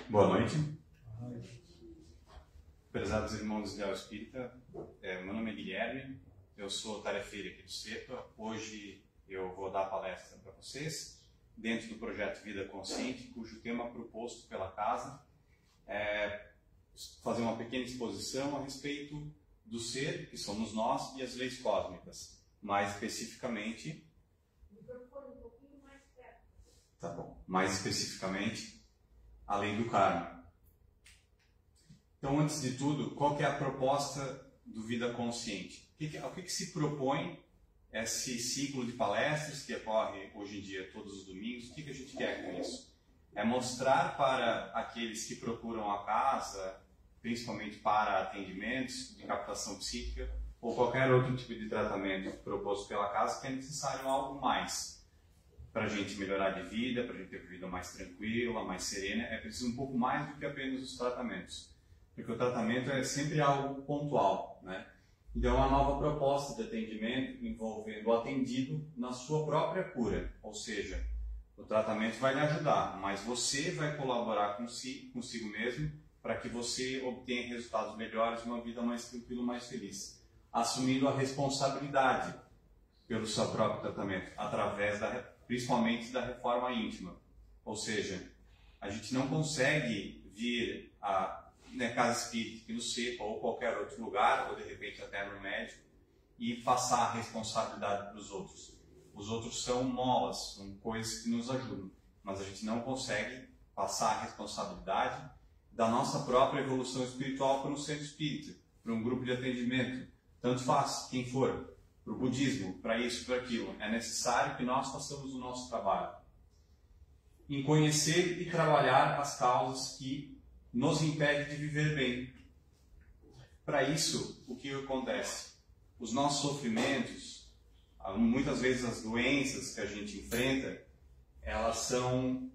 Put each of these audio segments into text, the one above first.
Boa noite. Prezados irmãos de Ideal Espírita, meu nome é Guilherme, eu sou tarefeiro aqui do CEPA. Hoje eu vou dar a palestra para vocês dentro do projeto Vida Consciente, cujo tema proposto pela Casa é fazer uma pequena exposição a respeito do ser, que somos nós, e as leis cósmicas. Mais especificamente... Tá bom. Mais especificamente, a lei do karma. Então, antes de tudo, qual que é a proposta do Vida Consciente? O que se propõe esse ciclo de palestras que ocorre hoje em dia todos os domingos? O que a gente quer com isso? É mostrar para aqueles que procuram a casa, principalmente para atendimentos de captação psíquica ou qualquer outro tipo de tratamento proposto pela casa, que é necessário algo mais para a gente melhorar de vida, para a gente ter uma vida mais tranquila, mais serena. É preciso um pouco mais do que apenas os tratamentos, porque o tratamento é sempre algo pontual, né? Então, é uma nova proposta de atendimento envolvendo o atendido na sua própria cura, ou seja, o tratamento vai lhe ajudar, mas você vai colaborar consigo mesmo para que você obtenha resultados melhores, uma vida mais tranquila, mais feliz, assumindo a responsabilidade pelo seu próprio tratamento, através principalmente da reforma íntima. Ou seja, a gente não consegue vir na casa espírita, aqui no CEPA ou qualquer outro lugar, ou de repente até no médico, e passar a responsabilidade para os outros. Os outros são molas, são coisas que nos ajudam, mas a gente não consegue passar a responsabilidade da nossa própria evolução espiritual para um centro espírita, para um grupo de atendimento, tanto faz, quem for, para o budismo, para isso, para aquilo. É necessário que nós façamos o nosso trabalho em conhecer e trabalhar as causas que nos impedem de viver bem. Para isso, o que acontece? Os nossos sofrimentos, muitas vezes as doenças que a gente enfrenta, elas são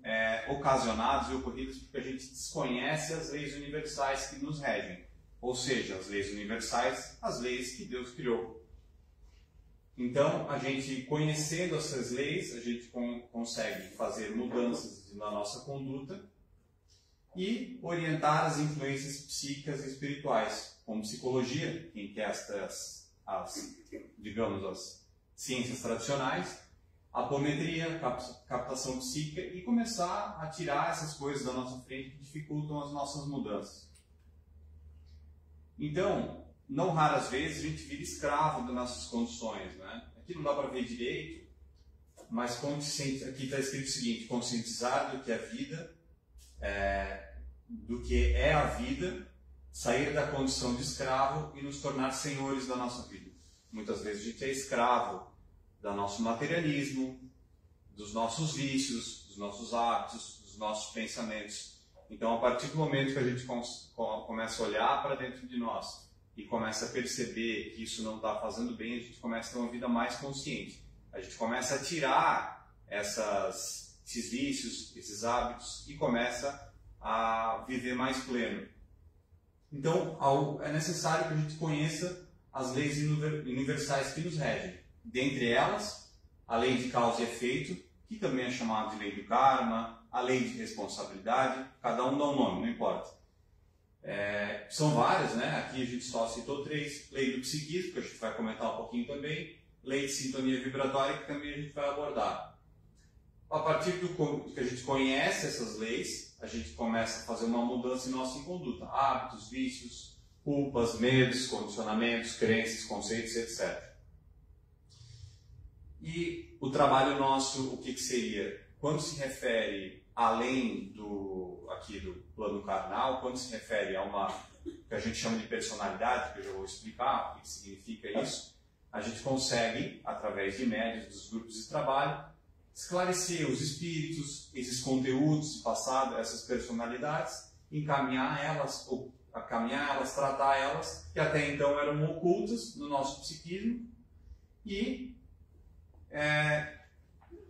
ocasionadas e ocorridas porque a gente desconhece as leis universais que nos regem. Ou seja, as leis universais, as leis que Deus criou. Então, a gente conhecendo essas leis, a gente consegue fazer mudanças na nossa conduta e orientar as influências psíquicas e espirituais, como psicologia, em que digamos, as ciências tradicionais, apometria, captação psíquica, e começar a tirar essas coisas da nossa frente que dificultam as nossas mudanças. Então, não raras vezes a gente vira escravo das nossas condições, né? Aqui não dá para ver direito, mas aqui está escrito o seguinte: conscientizar do que é vida, do que é a vida, sair da condição de escravo e nos tornar senhores da nossa vida. Muitas vezes a gente é escravo do nosso materialismo, dos nossos vícios, dos nossos hábitos, dos nossos pensamentos. Então, a partir do momento que a gente começa a olhar para dentro de nós e começa a perceber que isso não está fazendo bem, a gente começa a ter uma vida mais consciente. A gente começa a tirar esses vícios, esses hábitos, e começa a viver mais pleno. Então, é necessário que a gente conheça as leis universais que nos regem. Dentre elas, a lei de causa e efeito, que também é chamada de lei do karma, a lei de responsabilidade, cada um dá um nome, não importa. São várias, né? Aqui a gente só citou 3. Lei do psiquismo, que a gente vai comentar um pouquinho também. Lei de sintonia vibratória, que também a gente vai abordar. A partir do que a gente conhece essas leis, a gente começa a fazer uma mudança em nossa conduta. Hábitos, vícios, culpas, medos, condicionamentos, crenças, conceitos, etc. E o trabalho nosso, o que seria? Quando se refere além do plano carnal, quando se refere a uma que a gente chama de personalidade, que eu já vou explicar o que significa isso, a gente consegue, através de médios dos grupos de trabalho, esclarecer os espíritos, esses conteúdos do passado, essas personalidades, encaminhar elas, tratar elas, que até então eram ocultas no nosso psiquismo, e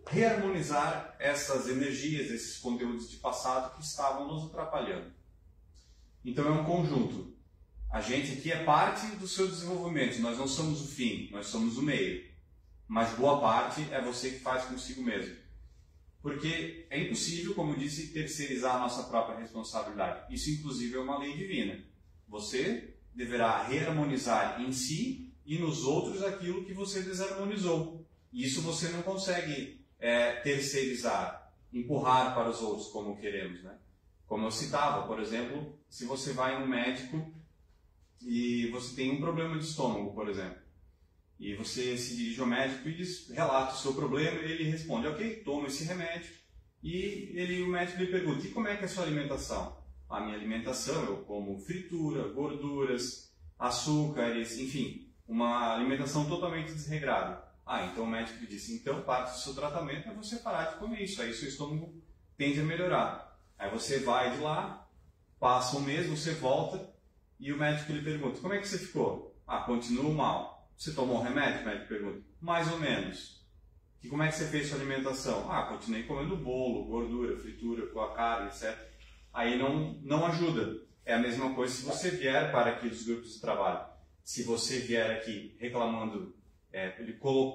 reharmonizar essas energias, esses conteúdos de passado que estavam nos atrapalhando. Então é um conjunto. A gente aqui é parte do seu desenvolvimento, nós não somos o fim, nós somos o meio. Mas boa parte é você que faz consigo mesmo. Porque é impossível, como eu disse, terceirizar a nossa própria responsabilidade. Isso, inclusive, é uma lei divina. Você deverá reharmonizar em si e nos outros aquilo que você desarmonizou. Isso você não consegue terceirizar, empurrar para os outros como queremos, né? Como eu citava, por exemplo, se você vai no médico e você tem um problema de estômago, por exemplo, e você se dirige ao médico e relata o seu problema e ele responde, ok, toma esse remédio. E o médico lhe pergunta, e como é que é a sua alimentação? A minha alimentação, eu como fritura, gorduras, açúcares, enfim, uma alimentação totalmente desregrada. Então o médico lhe disse, então parte do seu tratamento é você parar de comer isso, aí seu estômago tende a melhorar. Aí você vai de lá, passa um mês, você volta e o médico lhe pergunta, como é que você ficou? Continuo mal. Você tomou um remédio? O médico pergunta. Mais ou menos. E como é que você fez sua alimentação? Continuei comendo bolo, gordura, fritura, com a carne, etc. Aí não ajuda. É a mesma coisa se você vier para aqui dos grupos de trabalho. Se você vier aqui reclamando,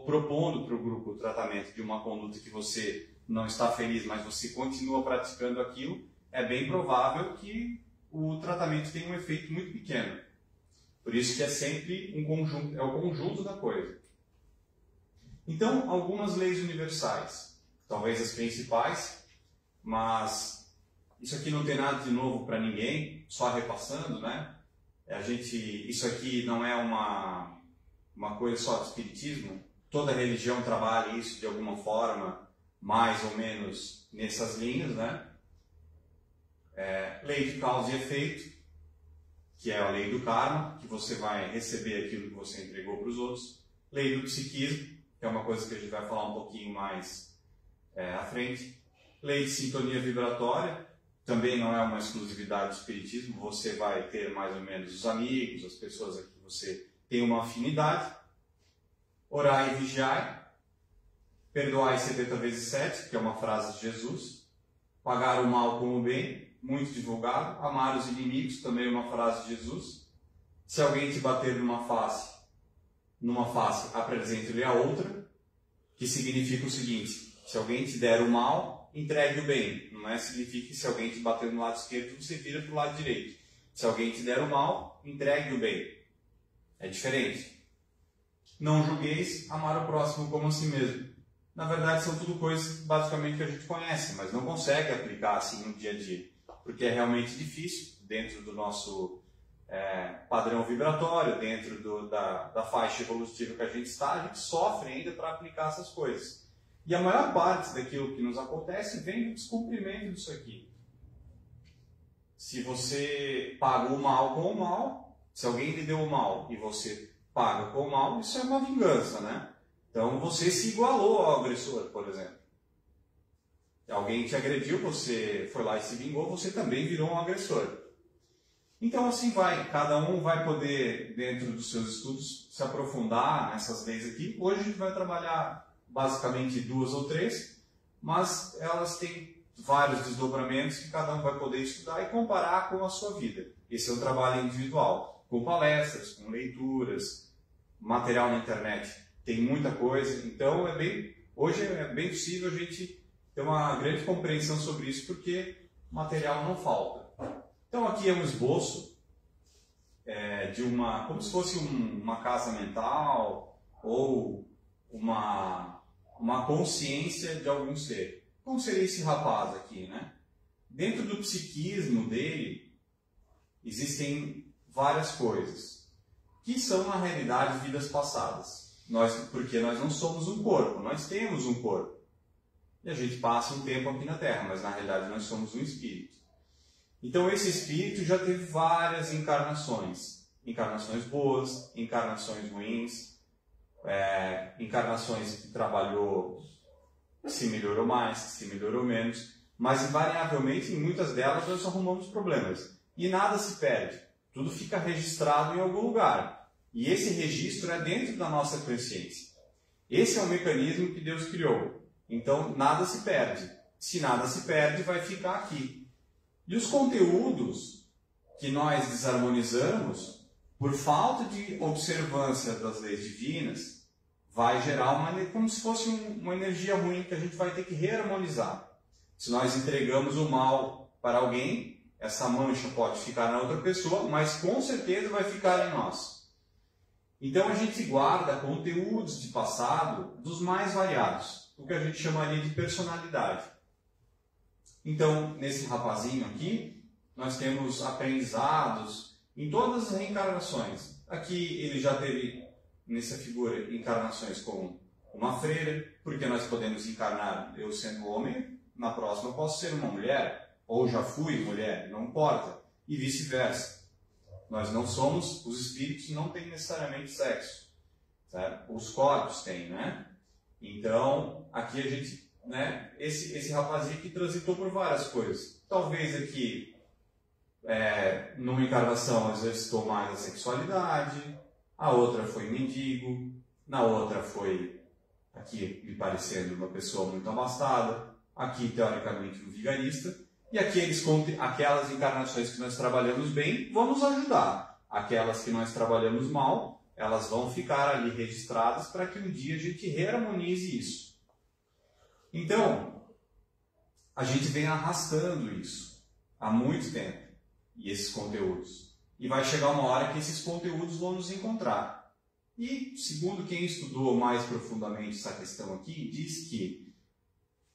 propondo para o grupo o tratamento de uma conduta que você não está feliz, mas você continua praticando aquilo, é bem provável que o tratamento tenha um efeito muito pequeno. Por isso que é sempre um conjunto, é o conjunto da coisa. Então, algumas leis universais, talvez as principais, mas isso aqui não tem nada de novo para ninguém, só repassando, né? Isso aqui não é uma coisa só do espiritismo, toda religião trabalha isso de alguma forma, mais ou menos nessas linhas, né? Lei de causa e efeito, que é a lei do karma, que você vai receber aquilo que você entregou para os outros. Lei do psiquismo, que é uma coisa que a gente vai falar um pouquinho mais à frente. Lei de sintonia vibratória, também não é uma exclusividade do espiritismo, você vai ter mais ou menos os amigos, as pessoas a que você tem uma afinidade. Orai e vigiai, perdoai 70 vezes 7, que é uma frase de Jesus. Pagar o mal com o bem, muito divulgado. Amar os inimigos, também uma frase de Jesus. Se alguém te bater numa face, apresente-lhe a outra, que significa o seguinte, se alguém te der o mal, entregue o bem. Não significa que se alguém te bater no lado esquerdo, você vira para o lado direito. Se alguém te der o mal, entregue o bem. É diferente. Não julgueis, amar o próximo como a si mesmo. Na verdade, são tudo coisas basicamente que a gente conhece, mas não consegue aplicar assim no dia a dia. Porque é realmente difícil, dentro do nosso padrão vibratório, dentro da faixa evolutiva que a gente está, a gente sofre ainda para aplicar essas coisas. E a maior parte daquilo que nos acontece vem do descumprimento disso aqui. Se você paga o mal com o mal, se alguém lhe deu o mal e você paga com o mal, isso é uma vingança, né? Então você se igualou ao agressor, por exemplo. Alguém te agrediu, você foi lá e se vingou, você também virou um agressor. Então assim vai, cada um vai poder, dentro dos seus estudos, se aprofundar nessas leis aqui. Hoje a gente vai trabalhar basicamente 2 ou 3, mas elas têm vários desdobramentos que cada um vai poder estudar e comparar com a sua vida. Esse é um trabalho individual, com palestras, com leituras, material na internet. Tem muita coisa, então hoje é bem possível a gente ter uma grande compreensão sobre isso, porque material não falta. Então aqui é um esboço de como se fosse uma casa mental ou uma consciência de algum ser. Como seria esse rapaz aqui, né? Dentro do psiquismo dele existem várias coisas que são na realidade vidas passadas. Porque nós não somos um corpo, nós temos um corpo. E a gente passa um tempo aqui na Terra, mas na realidade nós somos um espírito. Então esse espírito já teve várias encarnações. Encarnações boas, encarnações ruins, encarnações que trabalhou, se melhorou mais, se melhorou menos, mas invariavelmente em muitas delas nós arrumamos problemas. E nada se perde, tudo fica registrado em algum lugar. E esse registro é dentro da nossa consciência. Esse é o mecanismo que Deus criou. Então, nada se perde. Se nada se perde, vai ficar aqui. E os conteúdos que nós desarmonizamos, por falta de observância das leis divinas, vai gerar como se fosse uma energia ruim que a gente vai ter que reharmonizar. Se nós entregamos o mal para alguém, essa mancha pode ficar na outra pessoa, mas com certeza vai ficar em nós. Então a gente guarda conteúdos de passado dos mais variados, o que a gente chamaria de personalidade. Então, nesse rapazinho aqui, nós temos aprendizados em todas as reencarnações. Aqui ele já teve, nessa figura, encarnações como uma freira, porque nós podemos encarnar, eu sendo homem, na próxima eu posso ser uma mulher, ou já fui mulher, não importa, e vice-versa. Nós não somos, os espíritos não têm necessariamente sexo, certo? Os corpos têm, né? Então, aqui a gente, né, esse rapazinho que transitou por várias coisas. Talvez aqui, numa encarnação, exercitou mais a sexualidade, a outra foi mendigo, na outra foi, aqui me parecendo uma pessoa muito abastada, aqui teoricamente um vigarista, e aquelas encarnações que nós trabalhamos bem vão nos ajudar. Aquelas que nós trabalhamos mal, elas vão ficar ali registradas para que um dia a gente reharmonize isso. Então, a gente vem arrastando isso há muito tempo, e esses conteúdos. E vai chegar uma hora que esses conteúdos vão nos encontrar. E, segundo quem estudou mais profundamente essa questão aqui, diz que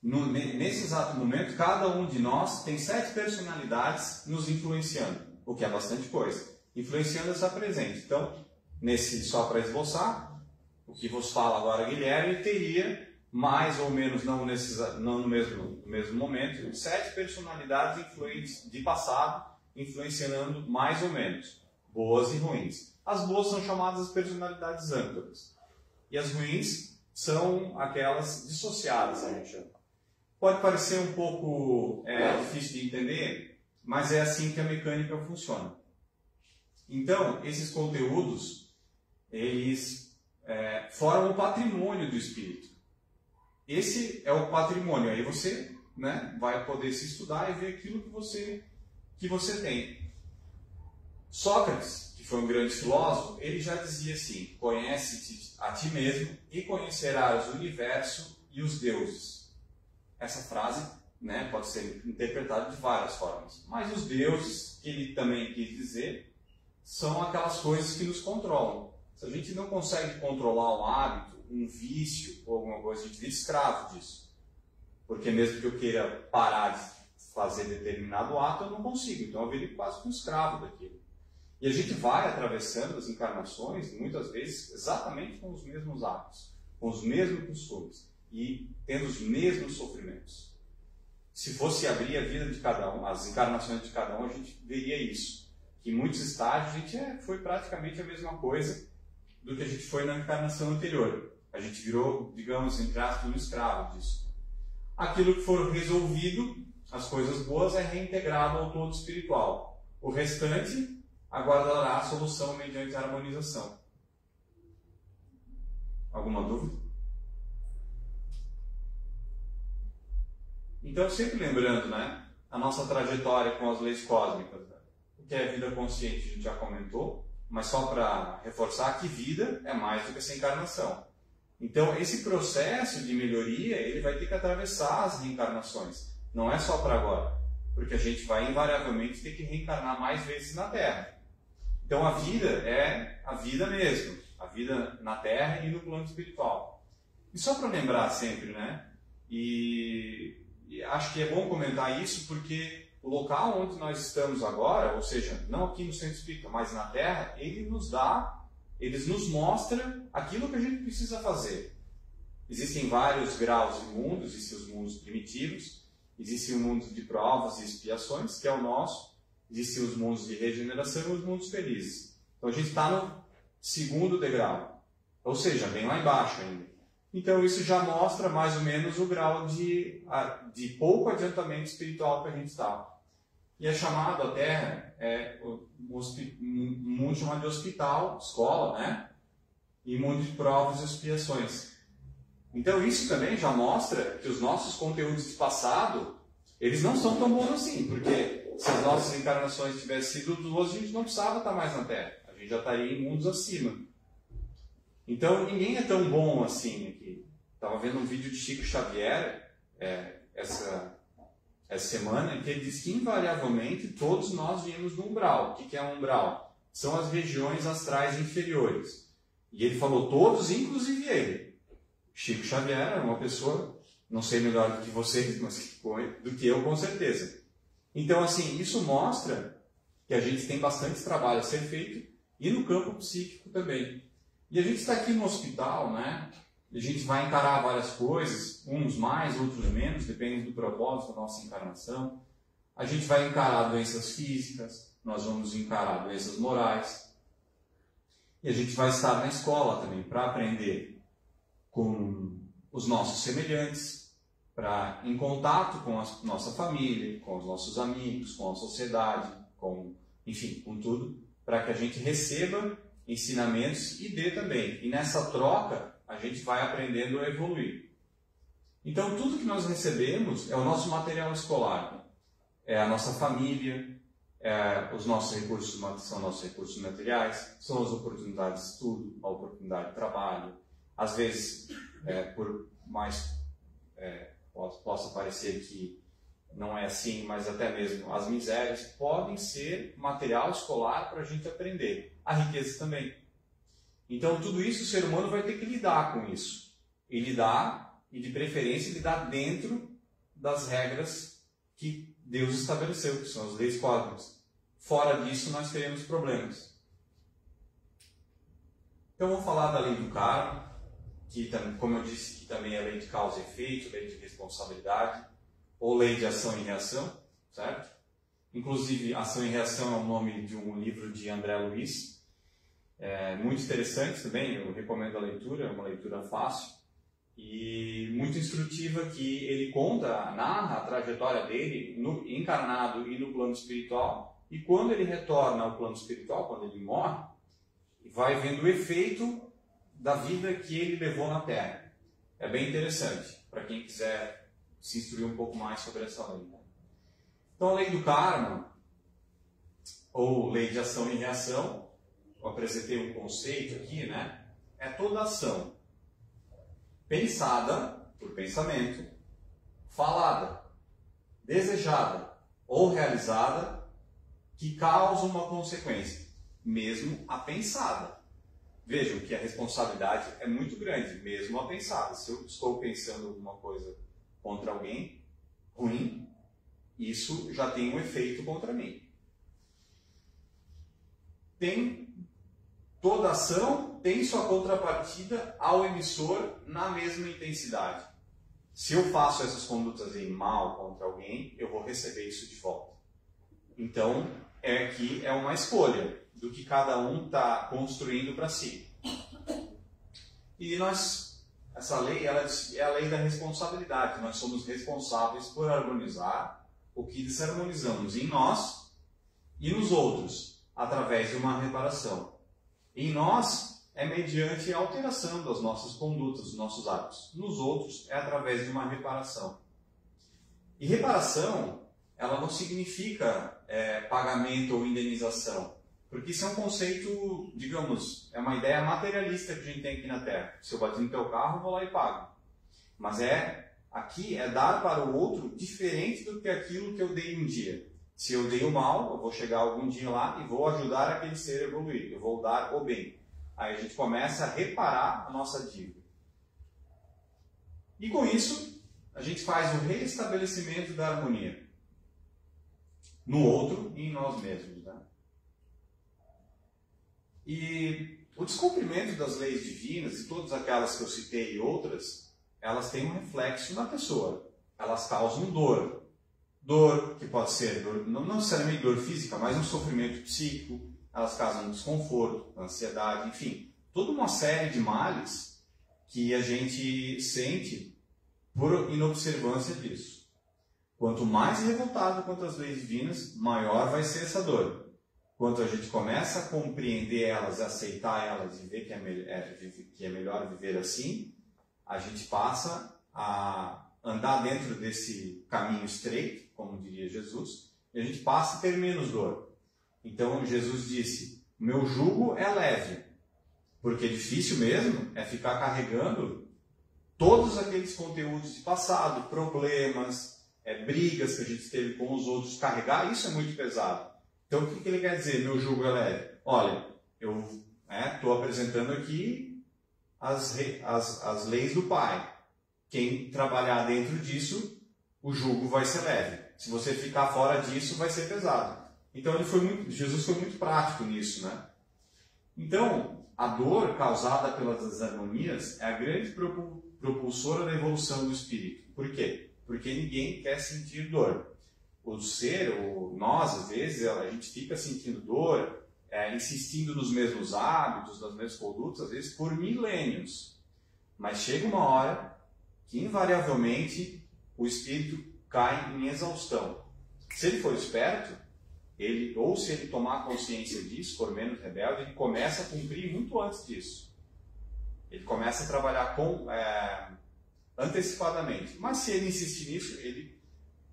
nesse exato momento, cada um de nós tem 7 personalidades nos influenciando, o que é bastante coisa, influenciando essa presente. Então, só para esboçar, o que vos fala agora Guilherme teria mais ou menos, não no mesmo momento, 7 personalidades influentes de passado, influenciando mais ou menos, boas e ruins. As boas são chamadas as personalidades âncoras, e as ruins são aquelas dissociadas, a gente chama. Pode parecer um pouco difícil de entender, mas é assim que a mecânica funciona. Então, esses conteúdos, eles formam o patrimônio do espírito. Esse é o patrimônio. Aí você, né, vai poder se estudar e ver aquilo que você tem. Sócrates, que foi um grande filósofo, ele já dizia assim: conhece-te a ti mesmo e conhecerás o universo e os deuses. Essa frase, né, pode ser interpretada de várias formas. Mas os deuses, que ele também quis dizer, são aquelas coisas que nos controlam. Se a gente não consegue controlar um hábito, um vício ou alguma coisa, a gente vira escravo disso. Porque mesmo que eu queira parar de fazer determinado ato, eu não consigo. Então eu viro quase um escravo daquilo. E a gente vai atravessando as encarnações, muitas vezes, exatamente com os mesmos hábitos, com os mesmos costumes e tendo os mesmos sofrimentos. Se fosse abrir a vida de cada um, as encarnações de cada um, a gente veria isso. Que em muitos estágios a gente foi praticamente a mesma coisa do que a gente foi na encarnação anterior. A gente virou, digamos, entre aspas, um escravo disso. Aquilo que for resolvido, as coisas boas, é reintegrado ao todo espiritual. O restante aguardará a solução mediante a harmonização. Alguma dúvida? Então, sempre lembrando, né, a nossa trajetória com as leis cósmicas. Né? O que é vida consciente, a gente já comentou, mas só para reforçar que vida é mais do que essa encarnação. Então, esse processo de melhoria, ele vai ter que atravessar as reencarnações. Não é só para agora, porque a gente vai invariavelmente ter que reencarnar mais vezes na Terra. Então, a vida é a vida mesmo, a vida na Terra e no plano espiritual. E só para lembrar sempre, né, e acho que é bom comentar isso porque o local onde nós estamos agora, ou seja, não aqui no Centro Espírita, mas na Terra, ele nos mostra aquilo que a gente precisa fazer. Existem vários graus de mundos, existem os mundos primitivos, existem o mundo de provas e expiações, que é o nosso, existem os mundos de regeneração e os mundos felizes. Então a gente está no 2º degrau, ou seja, bem lá embaixo ainda. Então isso já mostra mais ou menos o grau de pouco adiantamento espiritual que a gente está. E é chamado a Terra, um mundo chamado de hospital, escola, né? E mundo de provas e expiações. Então isso também já mostra que os nossos conteúdos de passado, eles não são tão bons assim, porque se as nossas encarnações tivessem sido duas, a gente não precisava estar mais na Terra. A gente já estaria em mundos acima. Então ninguém é tão bom assim aqui. Estava vendo um vídeo de Chico Xavier, essa semana, em que ele diz que invariavelmente todos nós viemos do umbral. O que é um umbral? São as regiões astrais inferiores. E ele falou todos, inclusive ele. Chico Xavier era uma pessoa, não sei melhor do que vocês, mas do que eu com certeza. Então, assim, isso mostra que a gente tem bastante trabalho a ser feito e no campo psíquico também. E a gente está aqui no hospital, né? A gente vai encarar várias coisas, uns mais, outros menos, depende do propósito da nossa encarnação. A gente vai encarar doenças físicas, nós vamos encarar doenças morais. E a gente vai estar na escola também para aprender com os nossos semelhantes, em contato com a nossa família, com os nossos amigos, com a sociedade, enfim, com tudo, para que a gente receba ensinamentos e dê também. E nessa troca, a gente vai aprendendo a evoluir. Então, tudo que nós recebemos é o nosso material escolar, é a nossa família, os nossos recursos são nossos recursos materiais, são as oportunidades de estudo, a oportunidade de trabalho. Às vezes, por mais possa parecer que não é assim, mas até mesmo as misérias podem ser material escolar para a gente aprender. A riqueza também. Então, tudo isso o ser humano vai ter que lidar com isso. E lidar, e de preferência, lidar dentro das regras que Deus estabeleceu, que são as leis cósmicas. Fora disso, nós teremos problemas. Então, vamos falar da lei do karma, que, como eu disse, que também é lei de causa e efeito, lei de responsabilidade, ou lei de ação e reação, certo? Inclusive, Ação e Reação é o nome de um livro de André Luiz, muito interessante também, eu recomendo a leitura, é uma leitura fácil e muito instrutiva, que ele narra a trajetória dele encarnado e no plano espiritual, e quando ele retorna ao plano espiritual, quando ele morre, vai vendo o efeito da vida que ele levou na Terra. É bem interessante, para quem quiser se instruir um pouco mais sobre essa lei. Então, a lei do karma, ou lei de ação e reação, eu apresentei um conceito aqui, né? É toda ação pensada por pensamento, falada, desejada ou realizada, que causa uma consequência, mesmo a pensada. Vejam que a responsabilidade é muito grande, mesmo a pensada. Se eu estou pensando alguma coisa contra alguém ruim, isso já tem um efeito contra mim. Toda ação tem sua contrapartida ao emissor na mesma intensidade. Se eu faço essas condutas em mal contra alguém, eu vou receber isso de volta. Então, aqui é uma escolha do que cada um está construindo para si. E essa lei é a lei da responsabilidade. Nós somos responsáveis por harmonizar o que desarmonizamos em nós e nos outros, através de uma reparação. Em nós, é mediante a alteração das nossas condutas, dos nossos hábitos. Nos outros, é através de uma reparação. E reparação, ela não significa pagamento ou indenização. Porque isso é um conceito, digamos, é uma ideia materialista que a gente tem aqui na Terra. Se eu bati no teu carro, eu vou lá e pago. Mas aqui é dar para o outro diferente do que aquilo que eu dei um dia. Se eu dei o mal, eu vou chegar algum dia lá e vou ajudar aquele ser a evoluir. Eu vou dar o bem. Aí a gente começa a reparar a nossa dívida. E com isso, a gente faz o restabelecimento da harmonia no outro e em nós mesmos, né? E o descumprimento das leis divinas, e todas aquelas que eu citei e outras, elas têm um reflexo na pessoa. Elas causam dor. Dor, que pode ser dor, não necessariamente dor física, mas um sofrimento psíquico. Elas causam desconforto, ansiedade, enfim. Toda uma série de males que a gente sente por inobservância disso. Quanto mais revoltado contra as leis divinas, maior vai ser essa dor. Quando a gente começa a compreender elas, aceitar elas e ver que é melhor viver assim, a gente passa a andar dentro desse caminho estreito, como diria Jesus, e a gente passa a ter menos dor. Então Jesus disse, meu jugo é leve, porque difícil mesmo é ficar carregando todos aqueles conteúdos de passado, problemas, brigas que a gente teve com os outros, carregar, isso é muito pesado. Então, o que ele quer dizer, meu jugo é leve? Olha, eu estou apresentando aqui as leis do Pai. Quem trabalhar dentro disso, o jugo vai ser leve. Se você ficar fora disso, vai ser pesado. Então, Jesus foi muito prático nisso, né? Então, a dor causada pelas desarmonias é a grande propulsora da evolução do espírito. Por quê? Porque ninguém quer sentir dor. Nós, às vezes, a gente fica sentindo dor, insistindo nos mesmos hábitos, nas mesmas condutas, às vezes por milênios. Mas chega uma hora que, invariavelmente, o espírito cai em exaustão. Se ele for esperto, ou se ele tomar consciência disso, for menos rebelde, ele começa a cumprir muito antes disso. Ele começa a trabalhar antecipadamente. Mas se ele insistir nisso, ele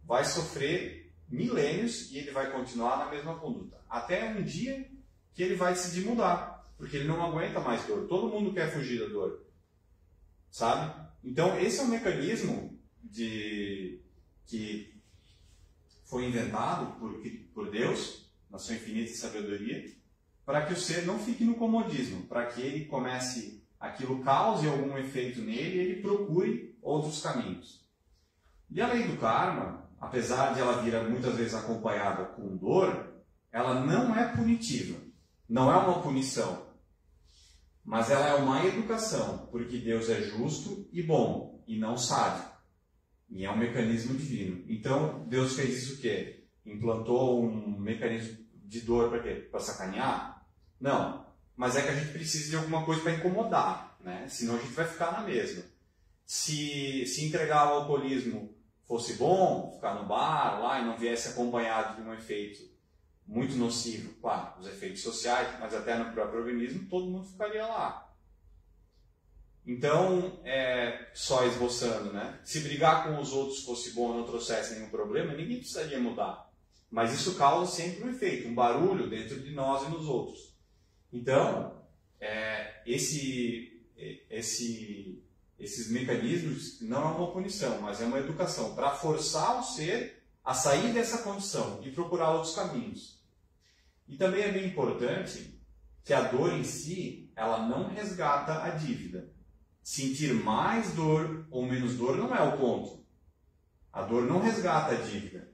vai sofrer milênios e ele vai continuar na mesma conduta. Até um dia que ele vai decidir mudar, porque ele não aguenta mais dor. Todo mundo quer fugir da dor, sabe? Então, esse é um mecanismo que foi inventado por Deus, na sua infinita sabedoria, para que o ser não fique no comodismo, para que ele aquilo cause algum efeito nele e ele procure outros caminhos. E a lei do karma, apesar de ela vir muitas vezes acompanhada com dor, ela não é punitiva, não é uma punição, mas ela é uma educação, porque Deus é justo e bom, e não sádico, e é um mecanismo divino. Então, Deus fez isso o quê? Implantou um mecanismo de dor para quê? Para sacanear? Não, mas é que a gente precisa de alguma coisa para incomodar, né? Senão a gente vai ficar na mesma. Se entregar ao alcoolismo fosse bom, ficar no bar lá e não viesse acompanhado de um efeito muito nocivo, claro, os efeitos sociais, mas até no próprio organismo, todo mundo ficaria lá. Então, só esboçando, né? Se brigar com os outros fosse bom e não trouxesse nenhum problema, ninguém precisaria mudar. Mas isso causa sempre um efeito, um barulho dentro de nós e nos outros. Então, esses mecanismos não é uma punição, mas é uma educação para forçar o ser a sair dessa condição e procurar outros caminhos. E também é bem importante que a dor em si, ela não resgata a dívida. Sentir mais dor ou menos dor não é o ponto. A dor não resgata a dívida,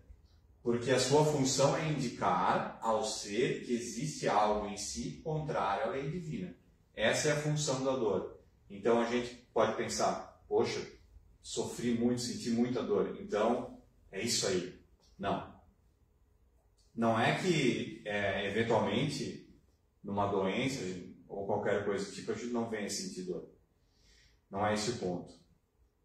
porque a sua função é indicar ao ser que existe algo em si contrário à lei divina. Essa é a função da dor. Então a gente pode pensar, poxa, sofri muito, senti muita dor, então é isso aí. Não. Não é que, eventualmente, numa doença ou qualquer coisa do tipo, a gente não venha sentir dor. Não é esse o ponto.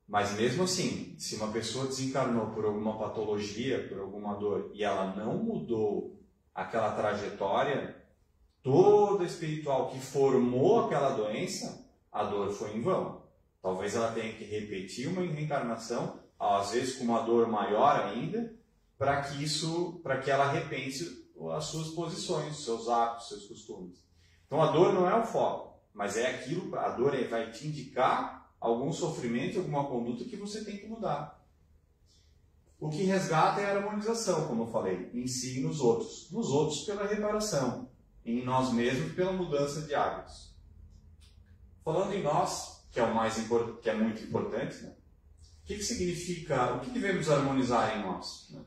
Mas mesmo assim, se uma pessoa desencarnou por alguma patologia, por alguma dor, e ela não mudou aquela trajetória toda espiritual que formou aquela doença, a dor foi em vão. Talvez ela tenha que repetir uma reencarnação, às vezes com uma dor maior ainda, para que ela repense as suas posições, os seus hábitos, seus costumes. Então a dor não é o foco, mas é aquilo, a dor vai te indicar algum sofrimento, alguma conduta que você tem que mudar. O que resgata é a harmonização, como eu falei, em si e nos outros. Nos outros pela reparação, em nós mesmos pela mudança de hábitos. Falando em nós, que é muito importante, né? O que significa, o que devemos harmonizar em nós? Né?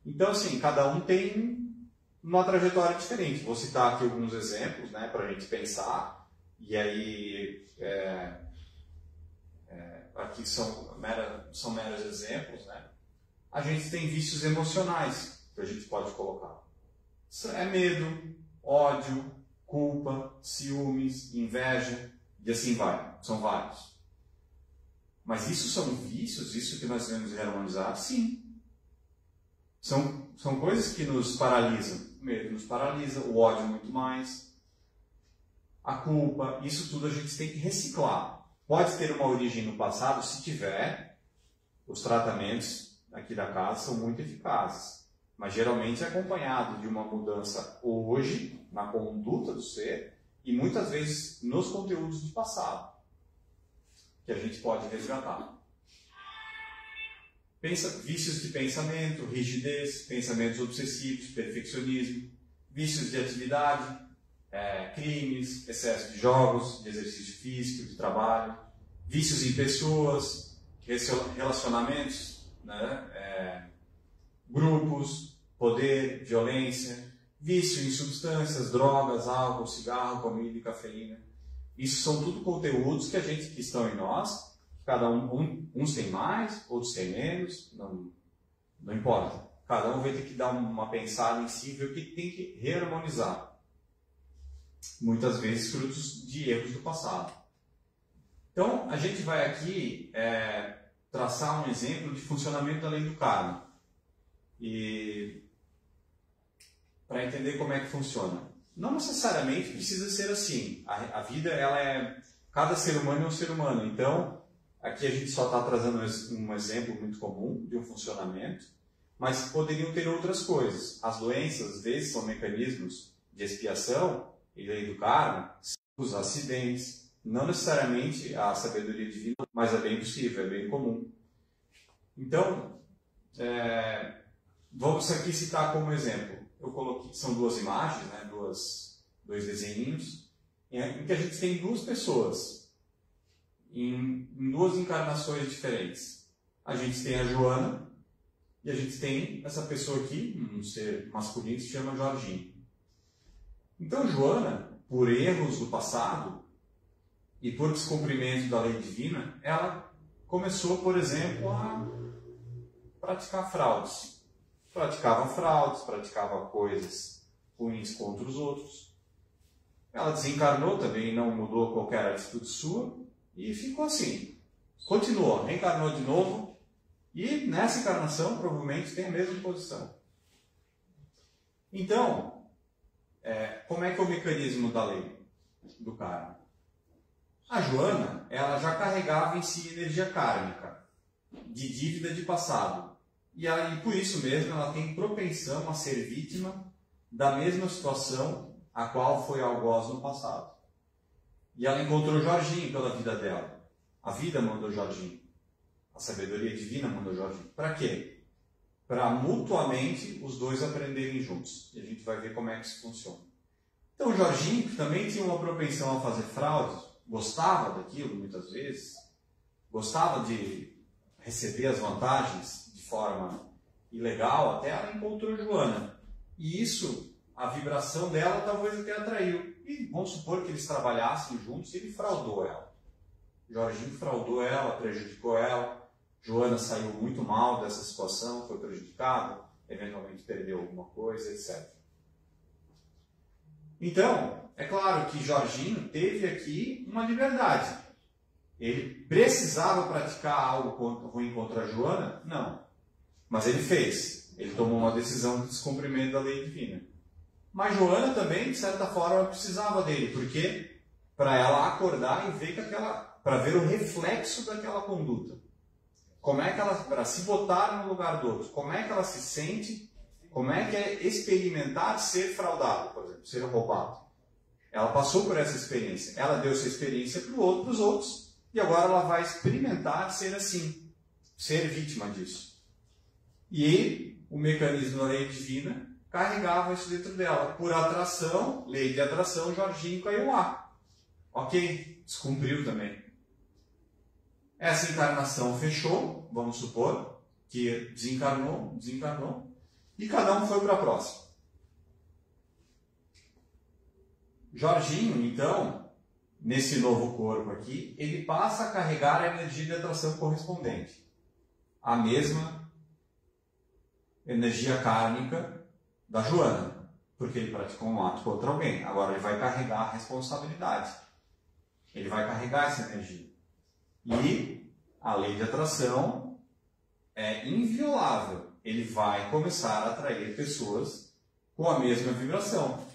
Então, assim, cada um tem uma trajetória diferente. Vou citar aqui alguns exemplos, né, para a gente pensar. E aí, aqui são meros exemplos, né? A gente tem vícios emocionais que a gente pode colocar. É medo, ódio, culpa, ciúmes, inveja, e assim vai. São vários. Mas isso são vícios? Isso que nós devemos harmonizar? Sim. São coisas que nos paralisam. O medo nos paralisa, o ódio muito mais. A culpa, isso tudo a gente tem que reciclar. Pode ter uma origem no passado, se tiver, os tratamentos aqui da casa são muito eficazes. Mas geralmente é acompanhado de uma mudança hoje, na conduta do ser, e muitas vezes nos conteúdos do passado, que a gente pode resgatar. vícios de pensamento, rigidez, pensamentos obsessivos, perfeccionismo, vícios de atividade, crimes, excesso de jogos, de exercício físico, de trabalho, vícios em pessoas, relacionamentos, né? Grupos, poder, violência, vício em substâncias, drogas, álcool, cigarro, comida e cafeína. Isso são tudo conteúdos que estão em nós, cada uns têm mais, outros têm menos, não importa. Cada um vai ter que dar uma pensada em si e ver o que tem que reharmonizar. Muitas vezes frutos de erros do passado. Então, a gente vai aqui traçar um exemplo de funcionamento da lei do karma. E para entender como é que funciona. Não necessariamente precisa ser assim. A vida, cada ser humano é um ser humano. Então, aqui a gente só está trazendo um exemplo muito comum de um funcionamento, mas poderiam ter outras coisas. As doenças, às vezes, são mecanismos de expiação e lei do karma, os acidentes, não necessariamente a sabedoria divina, mas é bem possível, é bem comum. Então, vamos aqui citar como exemplo. Eu coloquei, são duas imagens, né, dois desenhinhos, em que a gente tem duas pessoas, em duas encarnações diferentes. A gente tem a Joana e a gente tem essa pessoa aqui, um ser masculino que se chama Jorginho. Então, Joana, por erros do passado e por descumprimento da lei divina, ela começou, por exemplo, a praticar fraudes. Praticava fraudes, praticava coisas ruins contra os outros. Ela desencarnou também, não mudou qualquer atitude sua e ficou assim. Continuou, reencarnou de novo e nessa encarnação provavelmente tem a mesma posição. Então, como é que é o mecanismo da lei do karma? A Joana, ela já carregava em si energia kármica, de dívida de passado. E por isso mesmo ela tem propensão a ser vítima da mesma situação a qual foi algoz no passado. E ela encontrou Jorginho pela vida dela. A vida mandou Jorginho. A sabedoria divina mandou Jorginho. Para quê? Para mutuamente os dois aprenderem juntos. E a gente vai ver como é que isso funciona. Então Jorginho, que também tinha uma propensão a fazer fraudes, gostava daquilo muitas vezes, gostava de receber as vantagens de forma ilegal, até ela encontrou Joana. E isso, a vibração dela talvez até atraiu. E vamos supor que eles trabalhassem juntos e ele fraudou ela. Jorginho fraudou ela, prejudicou ela. Joana saiu muito mal dessa situação, foi prejudicada, eventualmente perdeu alguma coisa, etc. Então, é claro que Jorginho teve aqui uma liberdade. Ele precisava praticar algo ruim contra a Joana? Não. Mas ele fez. Ele tomou uma decisão de descumprimento da lei divina. Mas Joana também, de certa forma, precisava dele. Por quê? Para ela acordar e ver para ver o reflexo daquela conduta. Como é que ela, para se botar no lugar do outro, como é que ela se sente, como é que é experimentar ser fraudado, por exemplo, ser roubado. Ela passou por essa experiência. Ela deu essa experiência para os outros. E agora ela vai experimentar ser assim, ser vítima disso. E o mecanismo da lei divina carregava isso dentro dela. Por atração, lei de atração, Jorginho caiu lá. Ok, descumpriu também. Essa encarnação fechou, vamos supor, que desencarnou, e cada um foi para a próxima. Jorginho, então, nesse novo corpo aqui, ele passa a carregar a energia de atração correspondente. A mesma energia kármica da Joana, porque ele praticou um ato contra alguém. Agora ele vai carregar a responsabilidade. Ele vai carregar essa energia. E a lei de atração é inviolável. Ele vai começar a atrair pessoas com a mesma vibração.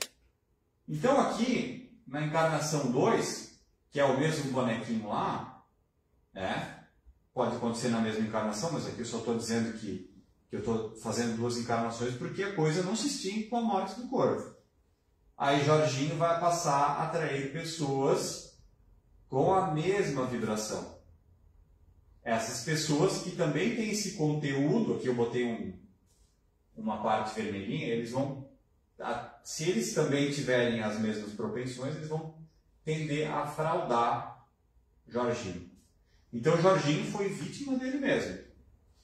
Então aqui, na encarnação 2, que é o mesmo bonequinho lá, pode acontecer na mesma encarnação, mas aqui eu só estou dizendo que eu estou fazendo duas encarnações porque a coisa não se extingue com a morte do corpo. Aí Jorginho vai passar a atrair pessoas com a mesma vibração. essas pessoas que também têm esse conteúdo, aqui eu botei uma parte vermelhinha, eles vão, se eles também tiverem as mesmas propensões, eles vão tender a fraudar Jorginho. Então Jorginho foi vítima dele mesmo,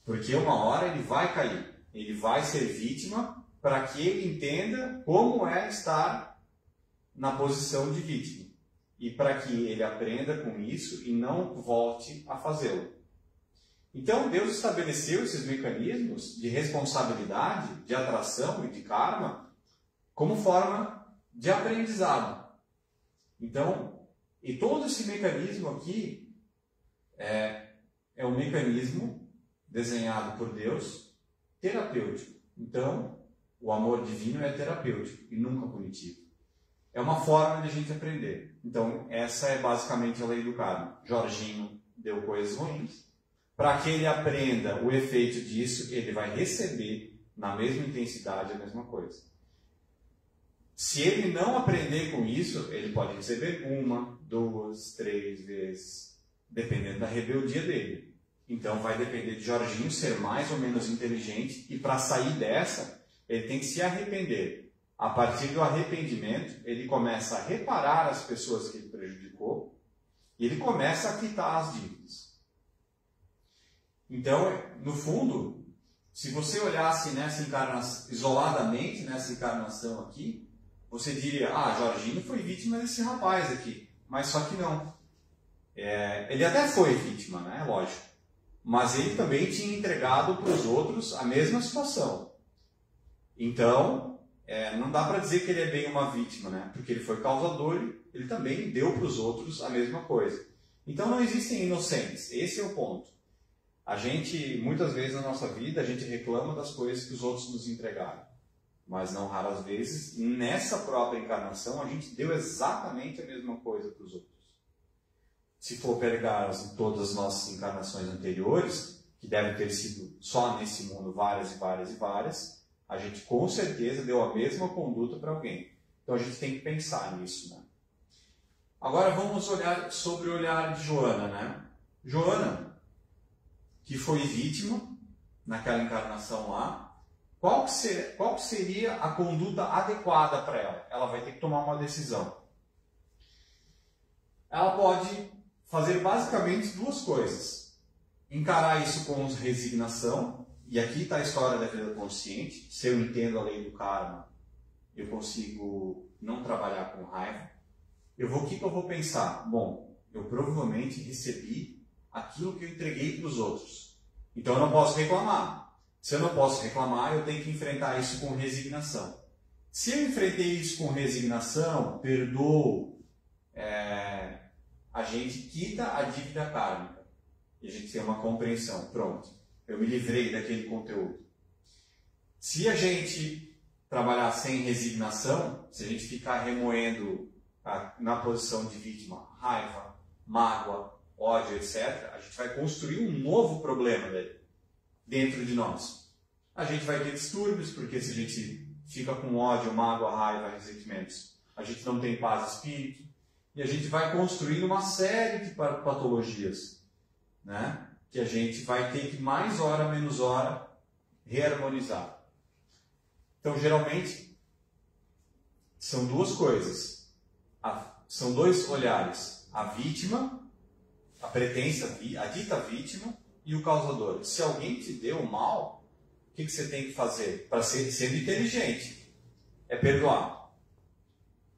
porque uma hora ele vai cair, ele vai ser vítima para que ele entenda como é estar na posição de vítima e para que ele aprenda com isso e não volte a fazê-lo. Então Deus estabeleceu esses mecanismos de responsabilidade, de atração e de karma como forma de aprendizado. Então, e todo esse mecanismo aqui é um mecanismo desenhado por Deus terapêutico. Então, o amor divino é terapêutico e nunca punitivo. É uma forma de a gente aprender. Então, essa é basicamente a lei do karma. Jorginho deu coisas ruins. Para que ele aprenda o efeito disso, ele vai receber na mesma intensidade a mesma coisa. Se ele não aprender com isso, ele pode receber 1, 2, 3 vezes, dependendo da rebeldia dele. Então vai depender de Jorginho ser mais ou menos inteligente e para sair dessa, ele tem que se arrepender. A partir do arrependimento, ele começa a reparar as pessoas que ele prejudicou e ele começa a quitar as dívidas. Então, no fundo, se você olhasse nessa encarnação, isoladamente nessa encarnação aqui, você diria, Jorginho foi vítima desse rapaz aqui. Mas só que não. Ele até foi vítima, né? Lógico. Mas ele também tinha entregado para os outros a mesma situação. Então, não dá para dizer que ele é bem uma vítima, né? Porque ele foi causador, ele também deu para os outros a mesma coisa. Então não existem inocentes. Esse é o ponto. A gente, muitas vezes na nossa vida, a gente reclama das coisas que os outros nos entregaram. Mas não raras vezes, nessa própria encarnação, a gente deu exatamente a mesma coisa para os outros. Se for pegar todas as nossas encarnações anteriores, que devem ter sido só nesse mundo várias e várias e várias, a gente com certeza deu a mesma conduta para alguém. Então a gente tem que pensar nisso, né? Agora vamos olhar sobre o olhar de Joana, né? Joana, que foi vítima naquela encarnação lá, qual que seria a conduta adequada para ela? Ela vai ter que tomar uma decisão. Ela pode fazer basicamente duas coisas. Encarar isso com resignação, e aqui está a história da vida consciente. Se eu entendo a lei do karma, eu consigo não trabalhar com raiva. O que eu vou pensar? Bom, eu provavelmente recebi aquilo que eu entreguei para os outros. Então eu não posso reclamar. Se eu não posso reclamar, eu tenho que enfrentar isso com resignação. Se eu enfrentei isso com resignação, perdoo, a gente quita a dívida kármica. E a gente tem uma compreensão. Pronto, eu me livrei daquele conteúdo. Se a gente trabalhar sem resignação, se a gente ficar remoendo na posição de vítima, raiva, mágoa, ódio, etc., a gente vai construir um novo problema dentro de nós. A gente vai ter distúrbios, porque se a gente fica com ódio, mágoa, raiva, ressentimentos, a gente não tem paz de espírito, e a gente vai construindo uma série de patologias, né? Que a gente vai ter que, mais hora, menos hora, reharmonizar. Então, geralmente, são duas coisas. São dois olhares. A vítima, a pretensa, a dita vítima, e o causador. Se alguém te deu mal, o que você tem que fazer? Para ser inteligente, é perdoar.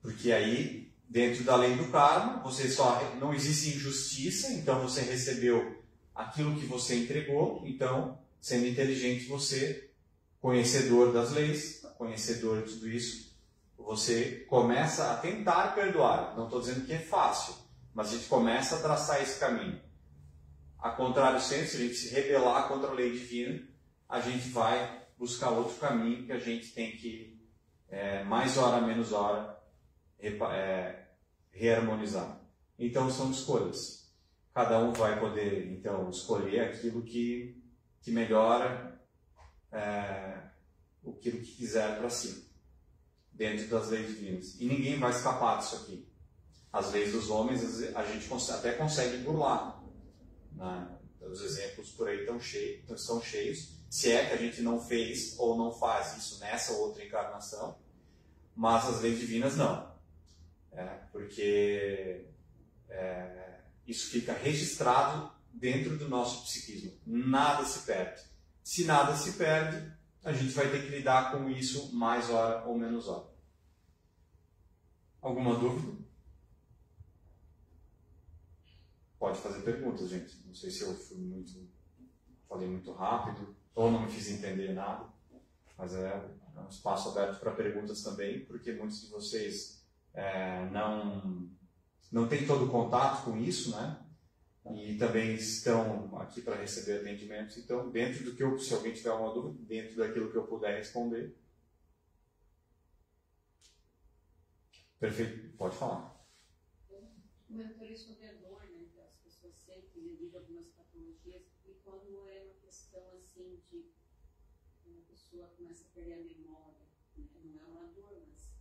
Porque aí, dentro da lei do karma, não existe injustiça, então você recebeu aquilo que você entregou, então, sendo inteligente, você, conhecedor das leis, conhecedor de tudo isso, você começa a tentar perdoar. Não estou dizendo que é fácil, mas a gente começa a traçar esse caminho. A contrário sempre, se a gente se rebelar contra a lei divina, a gente vai buscar outro caminho que a gente tem que, mais hora, menos hora, reharmonizar. Então são escolhas. Cada um vai poder, então, escolher aquilo que melhora aquilo que quiser para si, dentro das leis divinas. E ninguém vai escapar disso aqui. As leis dos homens, a gente até consegue burlar. Né? os exemplos por aí estão cheios, se é que a gente não fez ou não faz isso nessa outra encarnação, mas as leis divinas não. Porque isso fica registrado dentro do nosso psiquismo. Nada se perde. Se nada se perde, a gente vai ter que lidar com isso mais hora ou menos hora. Alguma dúvida? Pode fazer perguntas, gente. Não sei se eu falei muito rápido ou não me fiz entender nada, mas é um espaço aberto para perguntas também, porque muitos de vocês não têm todo o contato com isso, né? E também estão aqui para receber atendimentos. Então, dentro do que se alguém tiver alguma dúvida, dentro daquilo que eu puder responder. Perfeito, pode falar. O mentoria sobre a dor, né, que as pessoas sentem devido a algumas patologias, e quando é uma questão assim de uma pessoa começa a perder a memória, né? Não é uma dor, mas...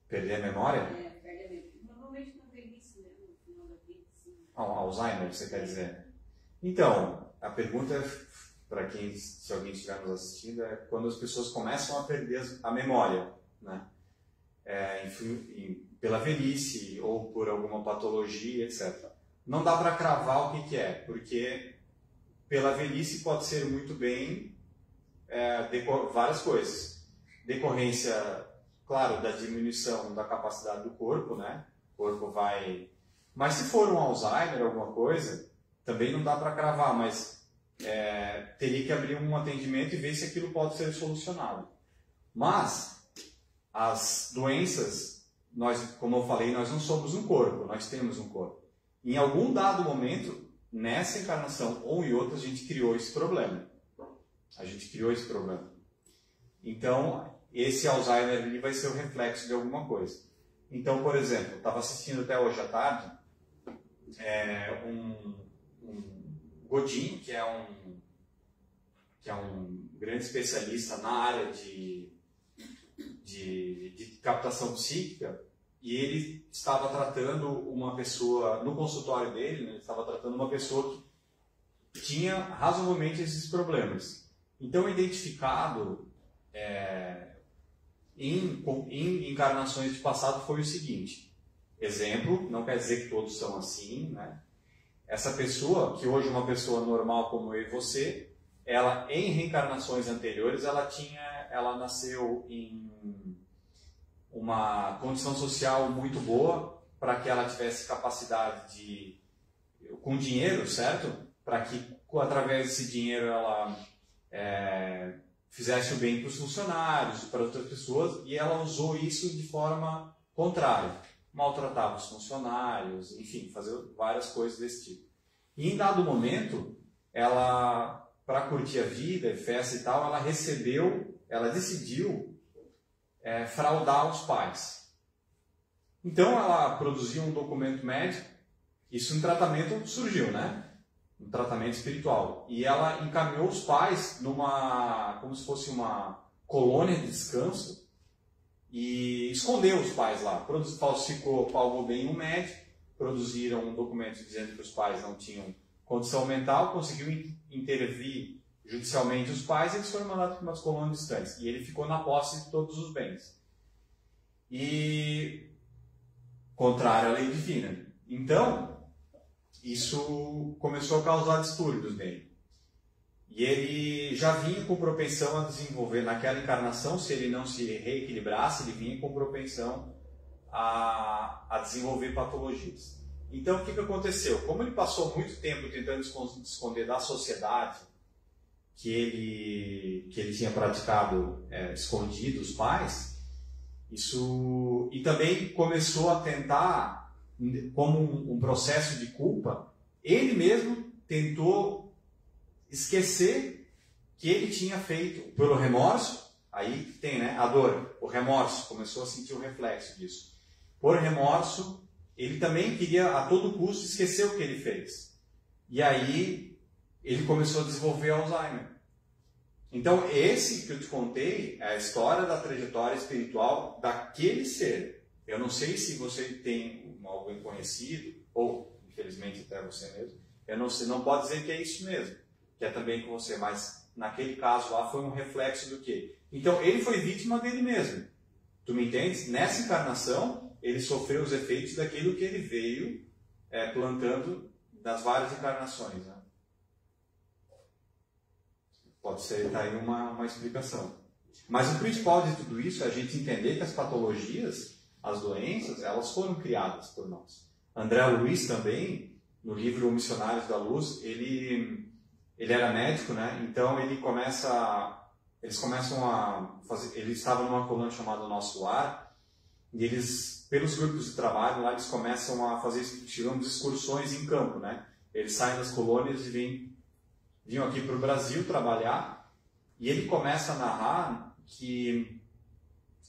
Perder a memória? Perde a memória. Normalmente na velhice, né, no final da vida, assim. Alzheimer, você quer dizer? Então, a pergunta, para quem, se alguém estiver nos assistindo, é quando as pessoas começam a perder a memória, né? Pela velhice ou por alguma patologia, etc. Não dá para cravar o que é, porque pela velhice pode ser muito bem várias coisas. Decorrência, claro, da diminuição da capacidade do corpo, né? O corpo vai... Mas se for um Alzheimer, alguma coisa, também não dá para cravar, mas teria que abrir um atendimento e ver se aquilo pode ser solucionado. Mas as doenças, como eu falei, nós não somos um corpo, nós temos um corpo. Em algum dado momento, nessa encarnação ou em outra, a gente criou esse problema. Então, esse Alzheimer ele vai ser o reflexo de alguma coisa. Então, por exemplo, eu estava assistindo até hoje à tarde um Godinho, que é um grande especialista na área de captação psíquica, e ele estava tratando uma pessoa, no consultório dele, né, ele estava tratando uma pessoa que tinha razoavelmente esses problemas. Então, identificado em encarnações de passado foi o seguinte, exemplo, não quer dizer que todos são assim, né? Essa pessoa, que hoje é uma pessoa normal como eu e você, ela em reencarnações anteriores, ela nasceu em uma condição social muito boa para que ela tivesse capacidade com dinheiro, certo? Para que através desse dinheiro ela fizesse o bem para os funcionários, para outras pessoas, e ela usou isso de forma contrária. Maltratava os funcionários, enfim, fazer várias coisas desse tipo. E em dado momento, ela, para curtir a vida, festa e tal, ela decidiu fraudar os pais. Então ela produziu um documento médico, isso em tratamento surgiu, né? Um tratamento espiritual. E ela encaminhou os pais como se fosse uma colônia de descanso e escondeu os pais lá. Falsificou, pagou bem um médico, produziram um documento dizendo que os pais não tinham condição mental, conseguiu intervir judicialmente os pais e eles foram mandados para umas colônias distantes. E ele ficou na posse de todos os bens. E contrário à lei divina. Então, isso começou a causar distúrbios nele. E ele já vinha com propensão a desenvolver, naquela encarnação, se ele não se reequilibrasse, ele vinha com propensão a desenvolver patologias. Então, o que aconteceu? Como ele passou muito tempo tentando esconder da sociedade que ele tinha praticado escondido os pais, e também começou a tentar, como um processo de culpa, ele mesmo tentou esquecer que ele tinha feito pelo remorso. Aí tem, né, a dor, o remorso, começou a sentir o reflexo disso. Por remorso, ele também queria a todo custo esquecer o que ele fez. E aí ele começou a desenvolver Alzheimer. Então esse que eu te contei é a história da trajetória espiritual daquele ser. Eu não sei se você tem alguém conhecido, ou infelizmente até você mesmo, Eu não sei, não pode dizer que é isso mesmo, que é também com você, mas naquele caso lá foi um reflexo do quê? Então, ele foi vítima dele mesmo. Tu me entendes? Nessa encarnação, ele sofreu os efeitos daquilo que ele veio plantando das várias encarnações. Né? Pode ser, tá aí uma explicação. Mas o principal de tudo isso é a gente entender que as patologias, as doenças, elas foram criadas por nós. André Luiz também, no livro Missionários da Luz, ele era médico, né? Então eles começam a fazer, ele estava numa colônia chamada Nosso Lar, e eles, pelos grupos de trabalho lá, eles começam a fazer, digamos, excursões em campo, né? Eles saem das colônias e vinham aqui para o Brasil trabalhar, e ele começa a narrar que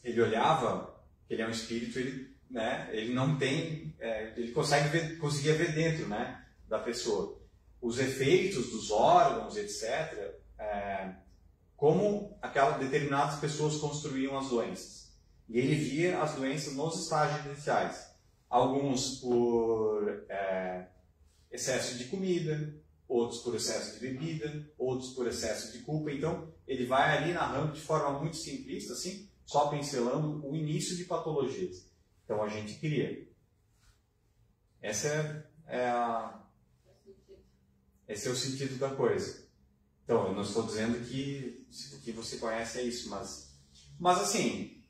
ele olhava, que ele é um espírito, ele não tem, ele conseguia ver dentro, né, da pessoa. Os efeitos dos órgãos, etc., como determinadas pessoas construíam as doenças. E ele via as doenças nos estágios iniciais. Alguns por excesso de comida, outros por excesso de bebida, outros por excesso de culpa. Então, ele vai ali narrando de forma muito simplista, assim, só pincelando o início de patologias. Então, a gente cria. Esse é o sentido da coisa. Então, eu não estou dizendo que o que você conhece é isso, mas assim,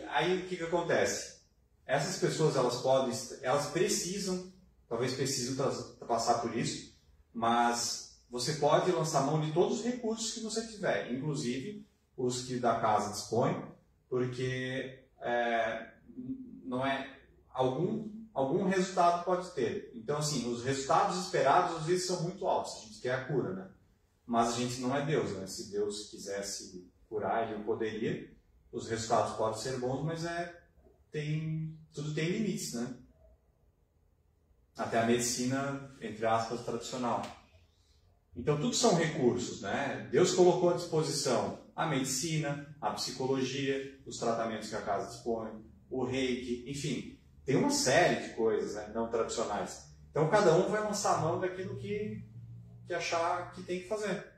aí o que acontece? Essas pessoas, elas precisam, talvez precisem passar por isso, mas você pode lançar mão de todos os recursos que você tiver, inclusive os que da casa dispõe, porque não é algum resultado pode ter. Então, assim, os resultados esperados às vezes são muito altos. A gente quer a cura, né? Mas a gente não é Deus, né? Se Deus quisesse curar, ele poderia. Os resultados podem ser bons, mas tudo tem limites, né? Até a medicina, entre aspas, tradicional. Então, tudo são recursos, né? Deus colocou à disposição a medicina, a psicologia, os tratamentos que a casa dispõe, o reiki, enfim, tem uma série de coisas, né, não tradicionais. Então, cada um vai lançar a mão daquilo que achar que tem que fazer.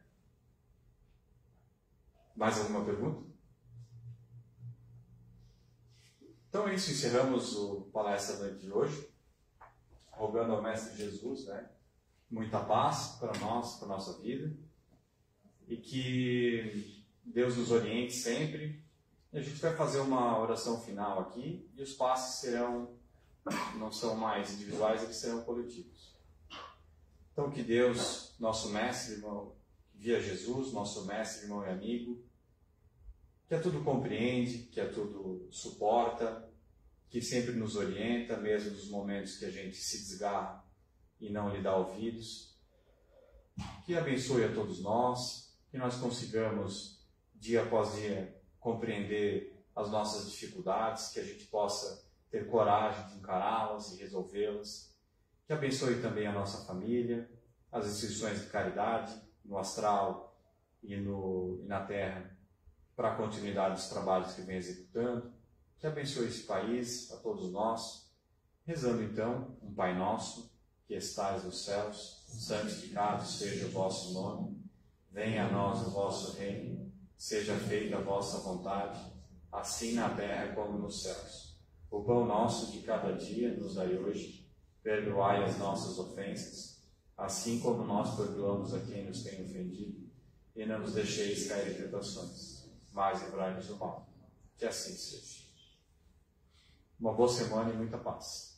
Mais alguma pergunta? Então é isso, encerramos o palestra de hoje, rogando ao Mestre Jesus, né, muita paz para nós, para a nossa vida, e que Deus nos oriente sempre. E a gente vai fazer uma oração final aqui, e os passes não são mais individuais, eles serão coletivos. Então que Deus, nosso Mestre, irmão, via Jesus, nosso Mestre, irmão e amigo, que a tudo compreende, que a tudo suporta, que sempre nos orienta, mesmo nos momentos que a gente se desgarra e não lhe dá ouvidos, que abençoe a todos nós, que nós consigamos, dia após dia, compreender as nossas dificuldades, que a gente possa ter coragem de encará-las e resolvê-las, que abençoe também a nossa família, as instituições de caridade, no astral e na terra, para a continuidade dos trabalhos que vem executando, que abençoe esse país, a todos nós, rezando então um Pai Nosso, que estais nos céus, santificado seja o vosso nome, venha a nós o vosso reino, seja feita a vossa vontade, assim na terra como nos céus. O pão nosso de cada dia nos dai hoje, perdoai as nossas ofensas, assim como nós perdoamos a quem nos tem ofendido, e não nos deixeis cair em tentações, mas livrai-nos do mal. Que assim seja. Uma boa semana e muita paz.